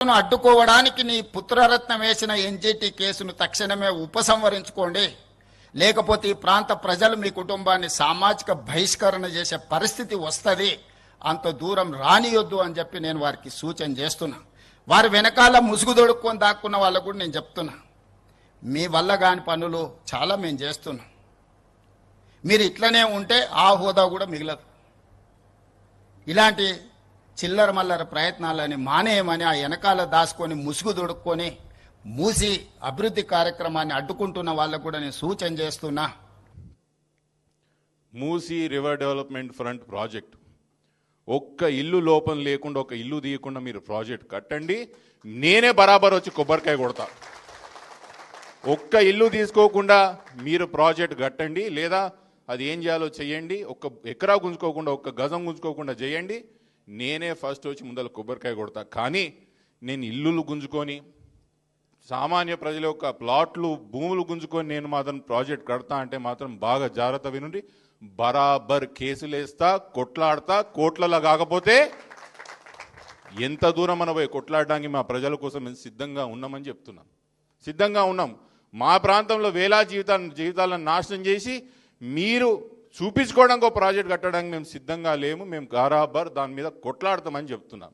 అడ్డుకోవడానికి నీ పుత్రరత్నం వేసిన ఎన్జిటి కేసును తక్షణమే ఉపసంహరించుకోండి, లేకపోతే ఈ ప్రాంత ప్రజలు మీ కుటుంబాన్ని సామాజిక బహిష్కరణ చేసే పరిస్థితి వస్తుంది, అంత దూరం రానియొద్దు అని చెప్పి నేను వారికి సూచన చేస్తున్నా. వారి వెనకాల ముసుగు దొడుక్కొని దాక్కున్న వాళ్ళకు కూడా నేను చెప్తున్నా, మీ వల్ల కాని పనులు చాలా మేము చేస్తున్నాం. మీరు ఇట్లనే ఉంటే ఆ హోదా కూడా మిగలదు. ఇలాంటి చిల్లర మల్లర ప్రయత్నాలని మానేయమని ఆ వెనకాల దాచుకొని ముసుగు దొడుక్కొని మూసి అభివృద్ధి కార్యక్రమాన్ని అడ్డుకుంటున్న వాళ్ళకు కూడా నేను సూచన చేస్తున్నా. మూసి రివర్ డెవలప్మెంట్ ఫ్రంట్ ప్రాజెక్ట్ ఒక్క ఇల్లు లోపం లేకుండా, ఒక ఇల్లు తీయకుండా మీరు ప్రాజెక్ట్ కట్టండి, నేనే బరాబర్ వచ్చి కొబ్బరికాయ కొడతా. ఒక్క ఇల్లు తీసుకోకుండా మీరు ప్రాజెక్ట్ కట్టండి, లేదా అది ఏం చేయాలో చేయండి. ఒక్క ఎకరా గుంజుకోకుండా, ఒక్క గజం గుంజుకోకుండా చేయండి, నేనే ఫస్ట్ వచ్చి ముందర కొబ్బరికాయ కొడతా. కానీ నేను ఇల్లులు గుంజుకొని, సామాన్య ప్రజల యొక్క ప్లాట్లు భూములు గుంజుకొని నేను మాత్రం ప్రాజెక్ట్ కడతా అంటే మాత్రం బాగా జాగ్రత్త వినండి. బరాబర్ కేసులు వేస్తా, కొట్లాడతా. కోట్లలో కాకపోతే ఎంత దూరం మన పోయి కొట్లాడడానికి మా ప్రజల కోసం మేము సిద్ధంగా ఉన్నామని చెప్తున్నాం. సిద్ధంగా ఉన్నాం. మా ప్రాంతంలో వేలా జీవితాలను నాశనం చేసి మీరు చూపించుకోవడానికి ఒక ప్రాజెక్ట్ కట్టడానికి మేము సిద్ధంగా లేము. మేము బరాబర్ దాని మీద కొట్లాడతామని చెప్తున్నాం.